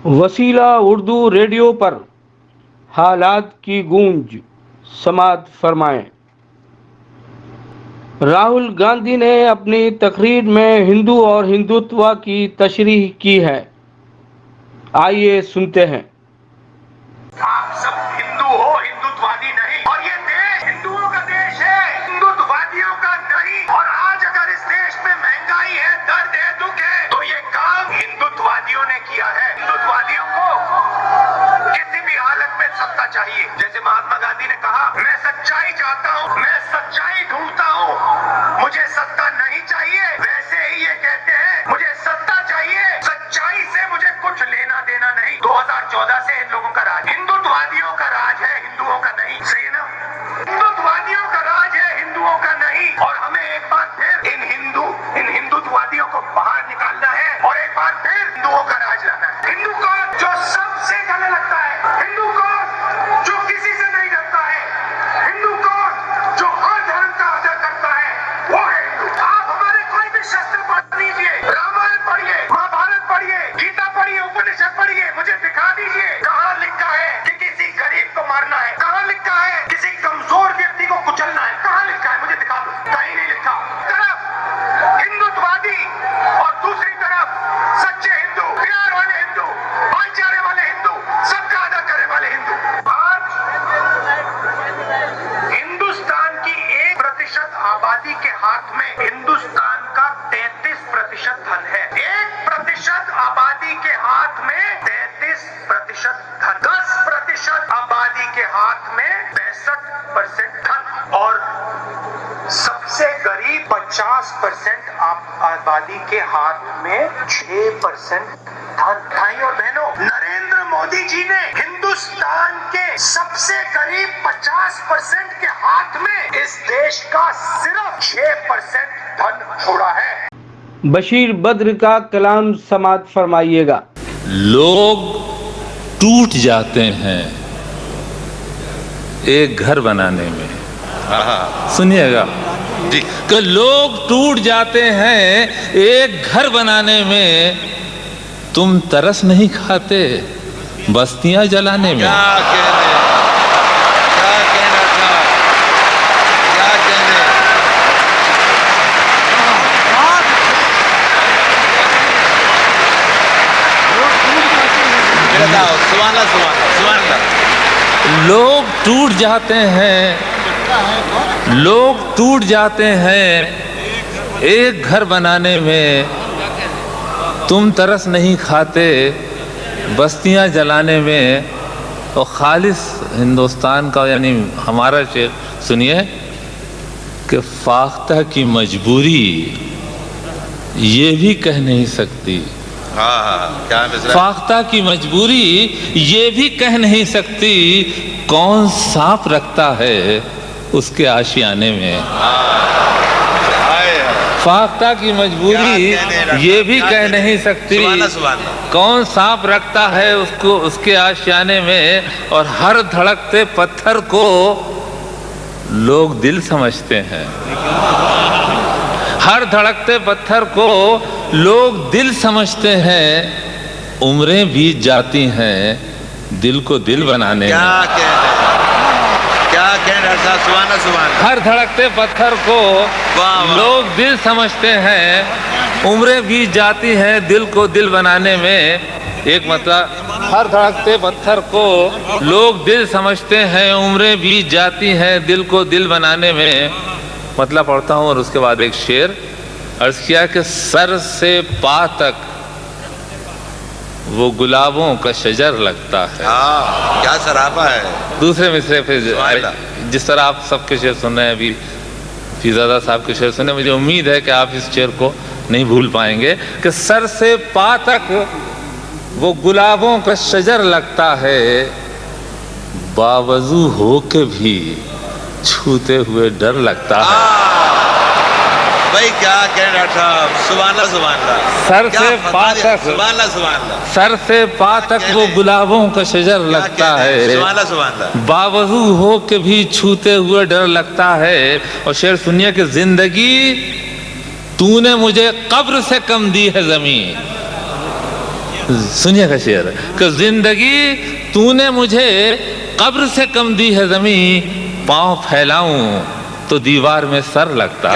वसीला उर्दू रेडियो पर हालात की गूंज समाअत फरमाएं। राहुल गांधी ने अपनी तकरीर में हिंदू और हिंदुत्व की तशरीह की है। आइए सुनते हैं। आप सब हिंदू हो, हिंदुत्ववादी नहीं। और ये देश हिंदुओं का देश है, हिंदुत्ववादियों का नहीं। और आज अगर इस देश में महंगाई है, दर्द है, दुख है, तो ये काम हिंदुत्ववादियों ने किया है। हिंदुत्ववादियों को किसी भी हालत में सत्ता चाहिए। जैसे महात्मा गांधी ने कहा, मैं सच्चाई चाहता हूँ, मैं सच्चाई ढूंढता हूँ, मुझे सत्ता नहीं चाहिए। वैसे ही ये कहते हैं, मुझे सत्ता चाहिए, सच्चाई से मुझे कुछ लेना देना नहीं। 2014 से इन लोगों का राज, हिंदुत्ववादियों का राज है, हिंदुओं का नहीं। सही है ना? हिंदुत्ववादियों का राज है, हिंदुओं का नहीं। और हमें एक बार फिर इन हिंदुत्ववादियों को बाहर निकालना है और एक बार फिर हिंदुओं का राज लाना है। हिंदू को जो सबसे गले लगता है, हिंदू को जो किसी से नहीं डरता है, हिंदू को जो हर धर्म का आदर करता है, वो है हिंदू। आप हमारे कोई भी शस्त्र पढ़ लीजिए, रामायण पढ़िए, महाभारत पढ़िए, गीता पढ़िए, उपनिषद पढ़िए, मुझे दिखा दीजिए कहाँ लिखा है कि किसी गरीब को मारना है, कहाँ लिखा है किसी कमजोर व्यक्ति को कुचलना है, कहाँ लिखा है, मुझे दिखा दो। कहीं नहीं लिखा। तरफ हिंदुत्ववादी और दूसरी तरफ सच्चे हिंदू, प्यार वाले हिंदू, भाईचारे वाले हिंदू, सबका आदर करने वाले हिंदू। आज हिंदुस्तान की 1% आबादी के हाथ में हिंदुस्तान का 33% धन है। 1% आबादी के हाथ में 33% धन, 10% आबादी के हाथ में 65% धन, और सबसे गरीब 50% आबादी के हाथ में 6% धन। भाई और बहनों, नरेंद्र मोदी जी ने हिंदुस्तान के सबसे गरीब 50% के हाथ में इस देश का सिर्फ 6% धन छोड़ा है। बशीर बद्र का कलाम समाअत फरमाइएगा। लोग टूट जाते हैं एक घर बनाने में। सुनिएगा कि लोग टूट जाते हैं एक घर बनाने में, तुम तरस नहीं खाते बस्तियां जलाने में। क्या कहना था, क्या कहने। लोग टूट जाते हैं, लोग टूट जाते हैं एक घर बनाने में, तुम तरस नहीं खाते बस्तियां जलाने में। और खालिस हिंदुस्तान का यानी हमारा शेर सुनिए कि फाख्ता की मजबूरी ये भी कह नहीं सकती। क्या फाख्ता की मजबूरी ये भी कह नहीं सकती, कौन सांप रखता है उसके आशियाने में। फाख्ता की मजबूरी ये भी कह नहीं सकती, कौन सांप रखता है उसको उसके आशियाने में। और हर धड़कते पत्थर को लोग दिल समझते हैं, हर धड़कते पत्थर को लोग दिल समझते हैं। उम्रें बीत जाती हैं दिल को दिल बनाने में। क्या कहना था, सुभान सुभान। हर धड़कते पत्थर को लोग दिल समझते हैं, उम्रें बीत जाती हैं दिल को दिल बनाने में। एक मतलब हर धड़कते पत्थर को लोग दिल समझते हैं, उम्रें बीत जाती हैं दिल को दिल बनाने में। मतलब पढ़ता हूँ और उसके बाद एक शेर अर्ज किया कि सर से पा तक वो गुलाबों का शजर लगता है। क्या सरापा है। दूसरे मिसरे फिर जिस तरह आप सबके शेर सुन रहे हैं, अभी फिजादा साहब के शेर सुने, मुझे उम्मीद है कि आप इस शेर को नहीं भूल पाएंगे कि सर से पा तक वो गुलाबों का शजर लगता है, बावजू हो के भी छूते हुए डर लगता है। भाई क्या कहना था, सुभान अल्लाह। सर से पा तक, सुभान अल्लाह, सर से पा तक वो गुलाबों का शजर लगता है, सुभान अल्लाह, बावजू हो के भी छूते हुए डर लगता है। और शेर सुनिए कि जिंदगी तूने मुझे कब्र से कम दी है जमीन, सुनिएगा शेर कि जिंदगी तूने मुझे कब्र से कम दी है जमी, पांव फैलाऊं तो दीवार में सर लगता है।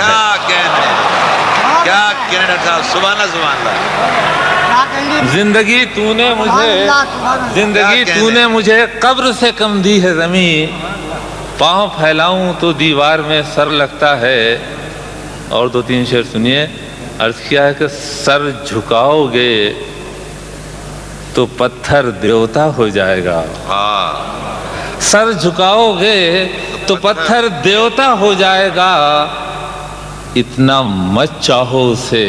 क्या कहने डॉक्टर साहब, सुभान अल्लाह सुभान अल्लाह। जिंदगी तूने मुझे कब्र से कम दी है जमी, पांव फैलाऊं तो दीवार में सर लगता है। और दो तीन शेर सुनिए। अर्ज किया है कि सर झुकाओगे तो पत्थर देवता हो जाएगा। सर झुकाओगे तो पत्थर देवता हो जाएगा, इतना मत चाहो उसे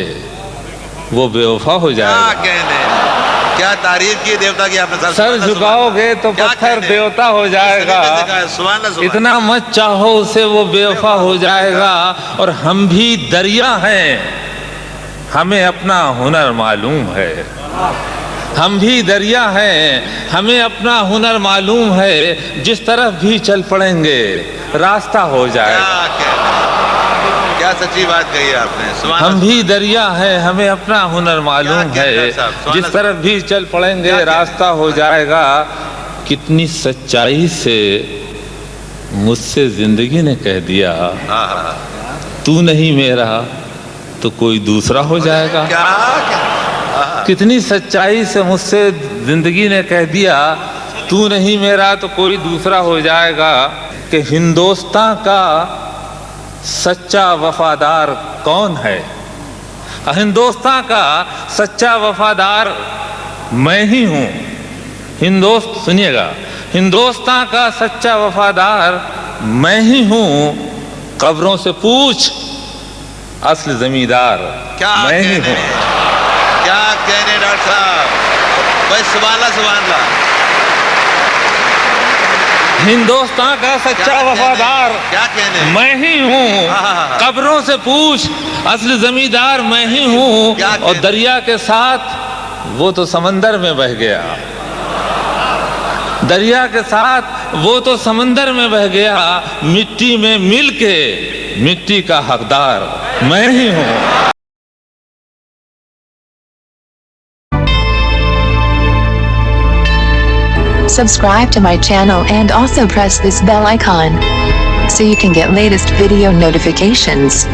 वो बेवफा हो जाएगा। क्या तारीफ की देवता की आपने। सर झुकाओगे तो पत्थर देवता हो जाएगा, इतना मत चाहो उसे वो बेवफा हो जाएगा। और हम भी दरिया हैं, हमें अपना हुनर मालूम है। हम भी दरिया हैं, हमें अपना हुनर मालूम है। जिस तरफ भी चल पड़ेंगे रास्ता हो जाएगा। क्या सच्ची बात कही आपने। हम भी दरिया हैं, हमें अपना हुनर मालूम है। जिस तरफ भी चल पड़ेंगे रास्ता हो जाएगा। कितनी सच्चाई से मुझसे जिंदगी ने कह दिया, तू नहीं मेरा तो कोई दूसरा हो जाएगा। कितनी सच्चाई से मुझसे जिंदगी ने कह दिया, तू नहीं मेरा तो कोई दूसरा हो जाएगा। कि हिंदुस्तान का सच्चा वफादार कौन है। हिंदुस्तान का सच्चा वफादार मैं ही हूँ। सुनिएगा, हिंदुस्तान का सच्चा वफादार मैं ही हूँ। कब्रों से पूछ असली जमींदार मैं ही हूँ। क्या कहने डॉक्टर साहब भाई, सुभान अल्लाह सुभान अल्लाह। हिंदुस्तान का सच्चा वफादार क्या कहने मैं ही हूँ। कब्रों से पूछ असली जमींदार मैं ही हूँ। और दरिया के साथ वो तो समंदर में बह गया। दरिया के साथ वो तो समंदर में बह गया। मिट्टी में मिल के मिट्टी का हकदार मैं ही हूँ। Subscribe to my channel and also press this bell icon so you can get latest video notifications.